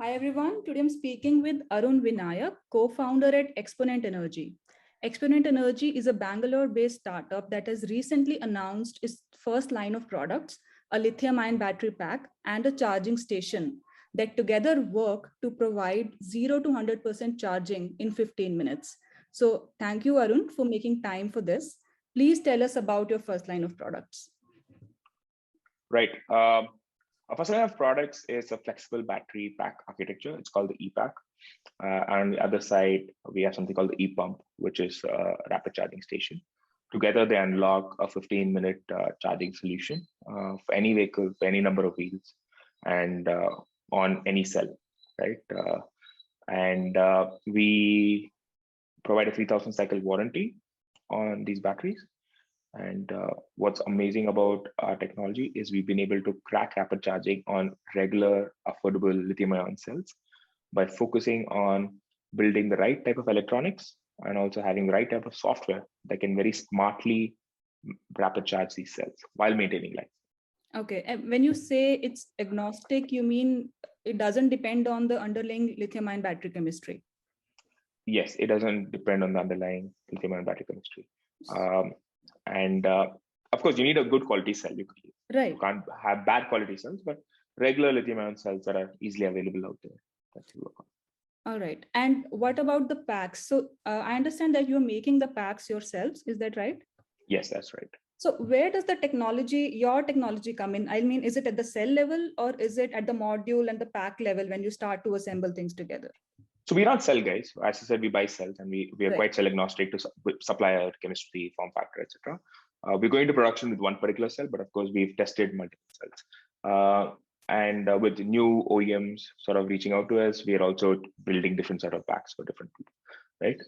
Hi everyone, today I'm speaking with Arun Vinayak, co-founder at Exponent Energy. Exponent Energy is a Bangalore-based startup that has recently announced its first line of products, a lithium-ion battery pack and a charging station that together work to provide 0 to 100% charging in 15 minutes. So thank you, Arun, for making time for this. Please tell us about your first line of products. Right. Our first line of products is a flexible battery pack architecture. It's called the ePack. And on the other side, we have something called the ePump, which is a rapid charging station. Together, they unlock a 15-minute charging solution for any vehicle, for any number of wheels, and on any cell, right? We provide a 3,000 cycle warranty on these batteries. And what's amazing about our technology is we've been able to crack rapid charging on regular, affordable lithium-ion cells by focusing on building the right type of electronics and also having the right type of software that can very smartly rapid charge these cells while maintaining life. Okay, and when you say it's agnostic, you mean it doesn't depend on the underlying lithium-ion battery chemistry? Yes, it doesn't depend on the underlying lithium-ion battery chemistry. Of course, you need a good quality cell. You can't have bad quality cells, but regular lithium-ion cells that are easily available out there. That's what we work on. All right. And what about the packs? So I understand that you're making the packs yourselves. Is that right? Yes, that's right. So where does the technology, your technology come in? I mean, is it at the cell level or is it at the module and the pack level when you start to assemble things together? So we're not cell guys. As I said, we buy cells and we are quite cell agnostic to supplier, chemistry, form factor, etc. We're going to production with one particular cell, but of course we've tested multiple cells. With new OEMs sort of reaching out to us, we are also building different set of packs for different people, right?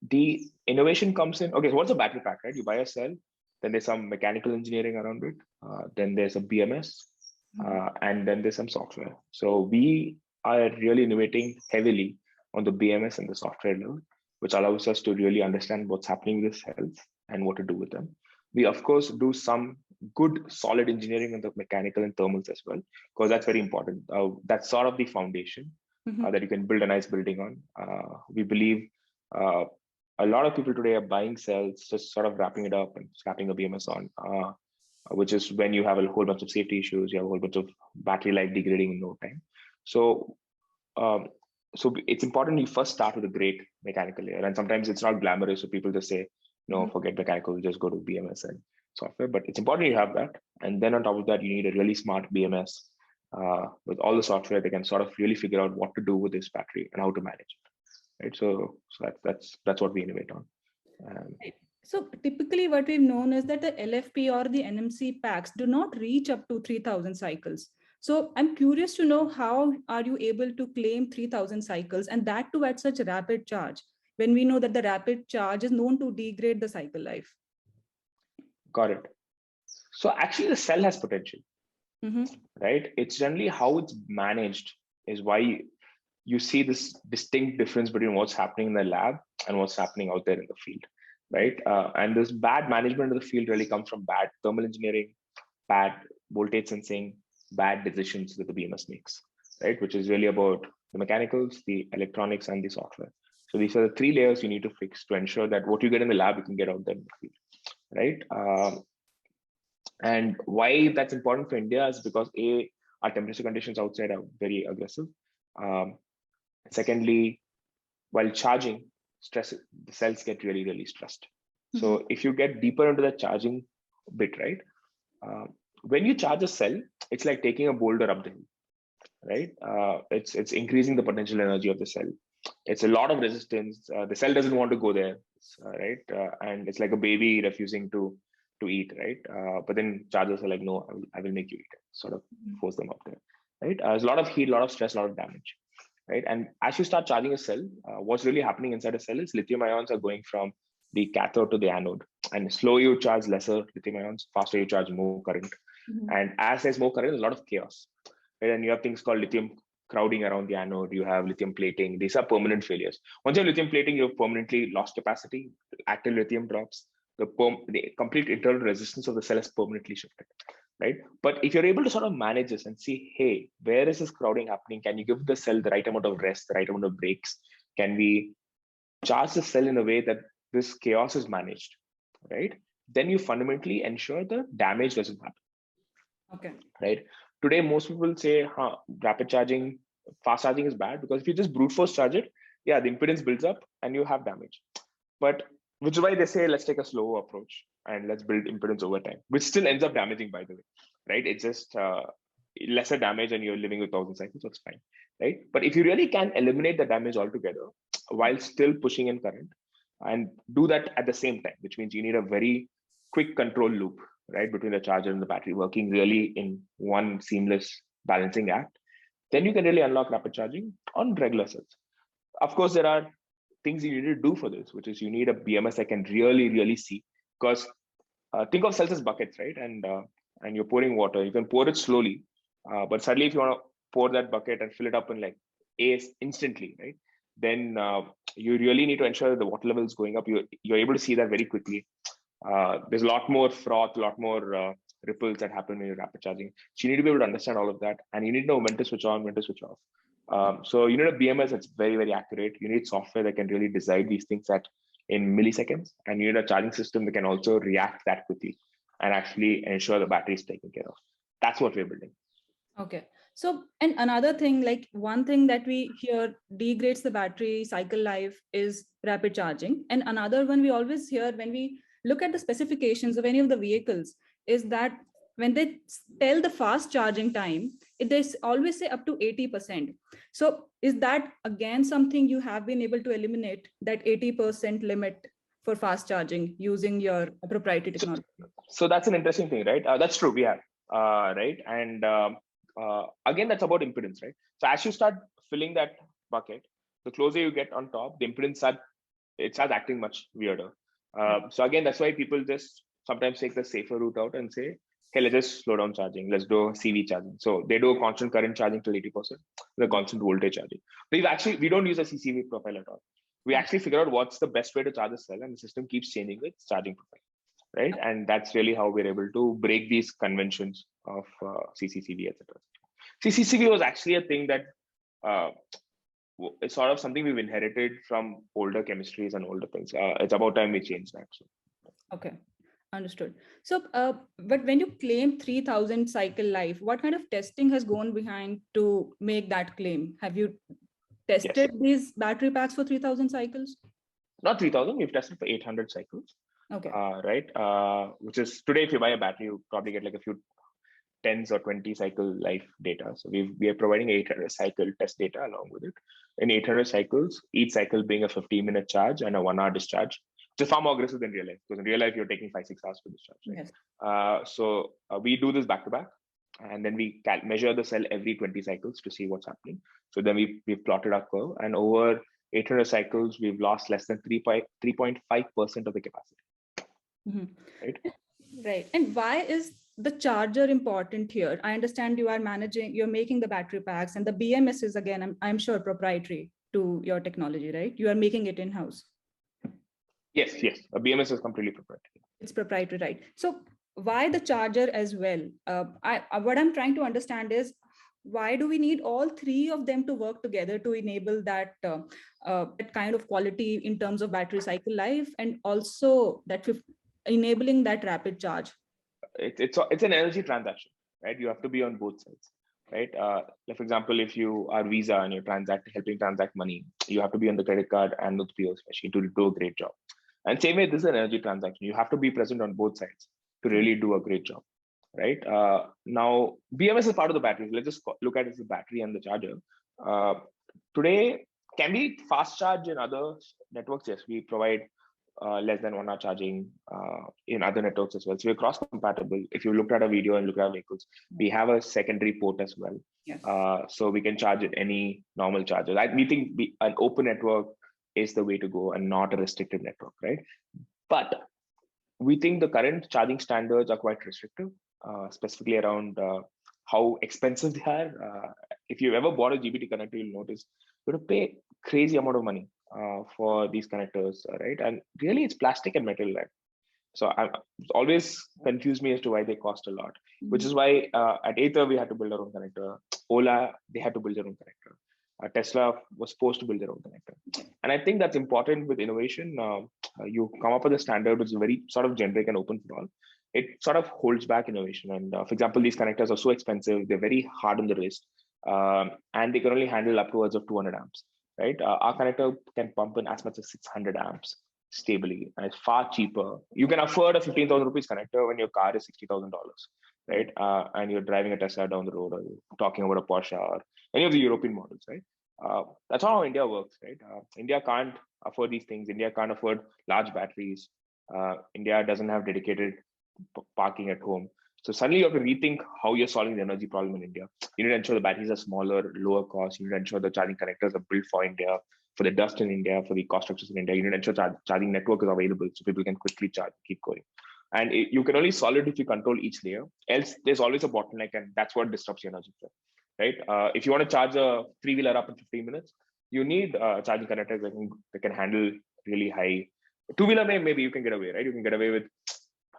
The innovation comes in. Okay, so what's a battery pack, right? You buy a cell, then there's some mechanical engineering around it, then there's a BMS, and then there's some software. So we are really innovating heavily on the BMS and the software level, which allows us to really understand what's happening with the cells and what to do with them. We, of course, do some good solid engineering on the mechanical and thermals as well, because that's very important. That's sort of the foundation that you can build a nice building on. We believe a lot of people today are buying cells, just sort of wrapping it up and slapping a BMS on, which is when you have a whole bunch of safety issues, you have a whole bunch of battery life degrading in no time. So it's important you first start with a great mechanical layer. And sometimes it's not glamorous, so people just say, no, forget mechanical, just go to BMS and software. But it's important you have that. And then on top of that, you need a really smart BMS with all the software that can sort of really figure out what to do with this battery and how to manage it. Right, so that's what we innovate on. So typically what we've known is that the LFP or the NMC packs do not reach up to 3,000 cycles. So I'm curious to know, how are you able to claim 3,000 cycles, and that too at such a rapid charge, when we know that the rapid charge is known to degrade the cycle life? Got it. So actually the cell has potential, right? It's generally how it's managed is why you see this distinct difference between what's happening in the lab and what's happening out there in the field, right? And this bad management of the field really comes from bad thermal engineering, bad voltage sensing, bad decisions that the BMS makes, right? Which is really about the mechanicals, the electronics, and the software. So these are the three layers you need to fix to ensure that what you get in the lab, you can get out there in the field, right? And why that's important for India is because our temperature conditions outside are very aggressive. Secondly, while charging, the cells get really, really stressed. So if you get deeper into the charging bit, right? When you charge a cell, it's like taking a boulder up the hill, right? It's increasing the potential energy of the cell. It's a lot of resistance. The cell doesn't want to go there, right? And it's like a baby refusing to eat, right? But then chargers are like, no, I will make you eat it, sort of force them up there, right? There's a lot of heat, a lot of stress, a lot of damage. Right, and as you start charging a cell, what's really happening inside a cell is lithium ions are going from the cathode to the anode, and slower you charge lesser lithium ions, faster you charge more current. And as there's more current, there's a lot of chaos. Right? And you have things called lithium crowding around the anode. You have lithium plating. These are permanent failures. Once you have lithium plating, you've permanently lost capacity. Active lithium drops. The complete internal resistance of the cell is permanently shifted. right? But if you're able to sort of manage this and see, hey, where is this crowding happening? Can you give the cell the right amount of rest, the right amount of breaks? Can we charge the cell in a way that this chaos is managed, right? Then you fundamentally ensure the damage doesn't happen. Okay. Right. Today, most people say, rapid charging, fast charging is bad because if you just brute force charge it, yeah, the impedance builds up and you have damage. But which is why they say, let's take a slow approach and let's build impedance over time, which still ends up damaging, by the way, right? It's just lesser damage and you're living with 1,000 cycles, so it's fine, right? But if you really can eliminate the damage altogether while still pushing in current and do that at the same time, which means you need a very quick control loop, right, between the charger and the battery working really in one seamless balancing act, then you can really unlock rapid charging on regular cells. Of course, there are things you need to do for this, which is you need a BMS that can really, really see. Because think of cells as buckets, right? And you're pouring water. You can pour it slowly, but suddenly if you want to pour that bucket and fill it up in like A's instantly, right? Then you really need to ensure that the water level is going up. You're able to see that very quickly. There's a lot more froth, a lot more ripples that happen when you're rapid charging. So you need to be able to understand all of that, and you need to know when to switch on, when to switch off. So you need a BMS that's very, very accurate. You need software that can really decide these things in milliseconds, and you need a charging system that can also react that quickly and actually ensure the battery is taken care of. That's what we're building. Okay. So, and another thing, like one thing that we hear degrades the battery cycle life is rapid charging. And another one we always hear when we look at the specifications of any of the vehicles is that when they tell the fast charging time, they always say up to 80%. So is that again something you have been able to eliminate, that 80% limit for fast charging using your proprietary technology? So that's an interesting thing, right? That's true. We have, right? And again, that's about impedance, right? So as you start filling that bucket, the closer you get on top, the impedance starts acting much weirder. So again, that's why people just sometimes take the safer route out and say, okay, let's just slow down charging. Let's do CV charging. So they do a constant current charging till 80%, the constant voltage charging. We don't use a CCV profile at all. We actually figure out what's the best way to charge a cell, and the system keeps changing its charging profile, right? And that's really how we're able to break these conventions of CCCV, etc. CCCV was actually a thing that it's sort of something we've inherited from older chemistries and older things. It's about time we changed that. So. Okay, understood. So, but when you claim 3,000 cycle life, what kind of testing has gone behind to make that claim? Have you tested these battery packs for 3,000 cycles? Not 3,000, we've tested for 800 cycles. Okay. Right, which is today, if you buy a battery, you probably get like a few tens or 20 cycle life data. So we are providing 800 cycle test data along with it. In 800 cycles, each cycle being a 15-minute charge and a 1-hour discharge, which is far more aggressive than real life, because in real life, you're taking 5-6 hours to discharge. Right? Yes. So we do this back to back, and then we measure the cell every 20 cycles to see what's happening. So then we've plotted our curve, and over 800 cycles, we've lost less than 3.5% of the capacity. Mm-hmm. Right. And why is the charger important here? I understand you're making the battery packs, and the BMS is, again, I'm sure, proprietary to your technology, right? You are making it in-house. Yes. A BMS is completely proprietary. It's proprietary, right? So why the charger as well? What I'm trying to understand is, why do we need all three of them to work together to enable that kind of quality in terms of battery cycle life, and also that enabling that rapid charge? It's an energy transaction, right? You have to be on both sides, right? Like for example, if you are Visa and you're helping transact money, you have to be on the credit card and the POS machine to do a great job. And same way, this is an energy transaction. You have to be present on both sides to really do a great job, right? Now, BMS is part of the battery. Let's just look at it as the battery and the charger. Today, can we fast charge in other networks? Yes, we provide less than 1 hour charging in other networks as well. So we're cross compatible. If you looked at a video and look at our vehicles, we have a secondary port as well. Yes. So we can charge it any normal charger. We think an open network is the way to go and not a restricted network, right? But we think the current charging standards are quite restrictive, specifically around how expensive they are. If you've ever bought a GBT connector, you'll notice you're going to pay crazy amount of money for these connectors, right? And really, it's plastic and metal, right? So I always confused me as to why they cost a lot, which is why at Ather we had to build our own connector. Ola, they had to build their own connector. Tesla was forced to build their own connector. And I think that's important with innovation. You come up with a standard which is very sort of generic and open for all. It sort of holds back innovation. And for example, these connectors are so expensive, they're very hard on the wrist, and they can only handle upwards of 200 amps, right? Our connector can pump in as much as 600 amps stably, and it's far cheaper. You can afford a 15,000 rupees connector when your car is $60,000, right? And you're driving a Tesla down the road, or you're talking about a Porsche or any of the European models, right? That's how India works, right? India can't afford these things. India can't afford large batteries. India doesn't have dedicated parking at home. So suddenly you have to rethink how you're solving the energy problem in India. You need to ensure the batteries are smaller, lower cost. You need to ensure the charging connectors are built for India, for the dust in India, for the cost structures in India. You need to ensure charging network is available so people can quickly charge, keep going. And you can only solve it if you control each layer. Else, there's always a bottleneck, and that's what disrupts your energy flow, right? If you want to charge a three-wheeler up in 15 minutes, you need charging connectors that can handle really high. Two-wheeler, maybe you can get away, right? You can get away with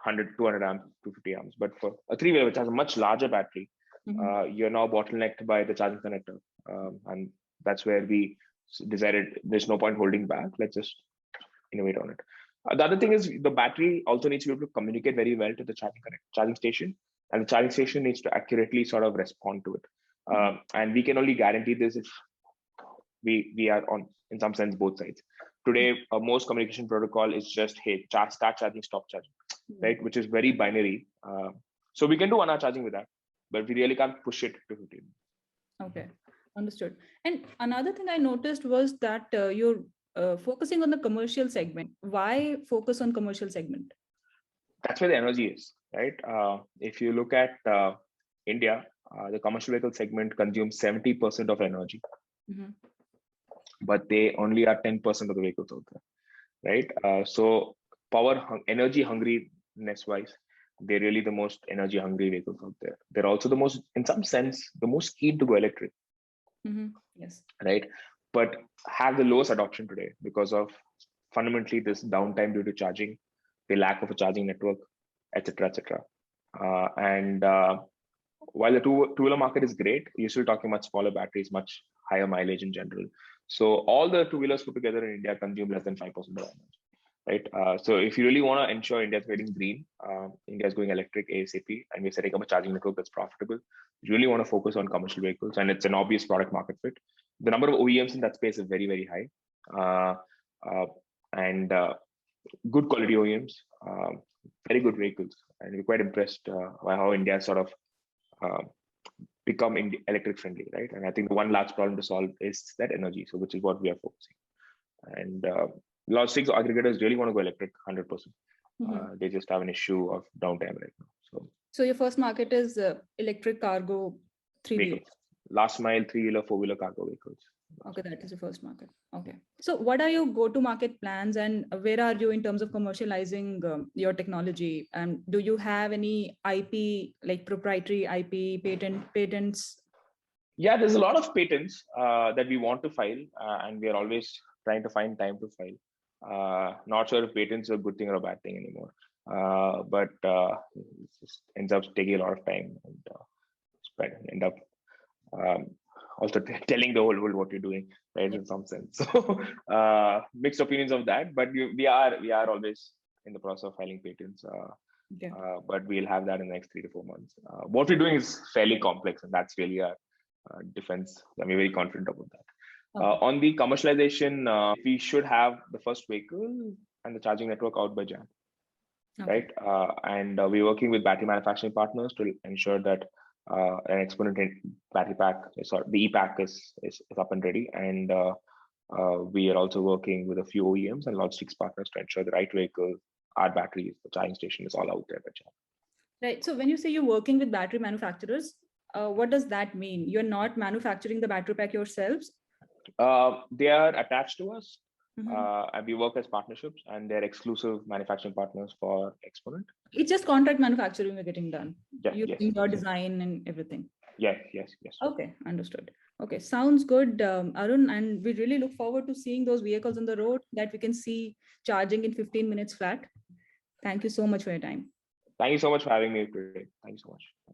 100, 200 amps, 250 amps. But for a three-wheeler, which has a much larger battery, you're now bottlenecked by the charging connector. And that's where we decided there's no point holding back. Let's just innovate on it. The other thing is the battery also needs to be able to communicate very well to the charging station, and the charging station needs to accurately sort of respond to it. And we can only guarantee this if we are on, in some sense, both sides. Today, most communication protocol is just, hey, start charging, stop charging, right? Which is very binary. So we can do 1 hour charging with that, but we really can't push it to 15. Okay, understood. And another thing I noticed was that you're focusing on the commercial segment. Why focus on commercial segment? That's where the energy is, right? If you look at India, the commercial vehicle segment consumes 70% of energy, but they only are 10% of the vehicles out there, right? So energy hungriness wise, they're really the most energy hungry vehicles out there. They're also the most, in some sense, the most keen to go electric. Yes. Right. But have the lowest adoption today because of fundamentally this downtime due to charging, the lack of a charging network, etc., etc. And while the two-wheeler market is great, you're still talking much smaller batteries, much higher mileage in general. So all the two-wheelers put together in India consume less than 5% of energy, right? So if you really want to ensure India's getting green, India's going electric ASAP, and we're setting up a charging network that's profitable, you really want to focus on commercial vehicles, and it's an obvious product market fit. The number of OEMs in that space is very, very high, and good quality OEMs, very good vehicles, and we're quite impressed by how India sort of become electric friendly, right? And I think the one large problem to solve is that energy, so which is what we are focusing. And logistics aggregators really want to go electric 100%. They just have an issue of downtime right now. So your first market is electric cargo three-wheeler. Last mile, three-wheeler, four-wheeler cargo vehicles. Okay, that is the first market. Okay. So what are your go-to-market plans, and where are you in terms of commercializing your technology? And do you have any IP, like proprietary IP, patents? Yeah, there's a lot of patents that we want to file, and we are always trying to find time to file. Not sure if patents are a good thing or a bad thing anymore, but it just ends up taking a lot of time and end up also telling the whole world what you're doing, right? In some sense. So mixed opinions of that, but we are always in the process of filing patents. But we'll have that in the next 3 to 4 months. What we're doing is fairly complex, and that's really our defense. I'm very confident about that. On the commercialization, we should have the first vehicle and the charging network out by Jan, right? And we're working with battery manufacturing partners to ensure that an Xponent battery pack, the e-pack is up and ready. And we are also working with a few OEMs and logistics partners to ensure the right vehicle, our batteries, the charging station is all out there by Jan. Right. So when you say you're working with battery manufacturers, what does that mean? You're not manufacturing the battery pack yourselves? They are attached to us, and we work as partnerships, and they're exclusive manufacturing partners for Xponent. It's just contract manufacturing we're getting done. Yeah, using your design and everything. Yes. Okay, understood. Okay, sounds good, Arun. And we really look forward to seeing those vehicles on the road that we can see charging in 15 minutes flat. Thank you so much for your time. Thank you so much for having me today. Thank you so much.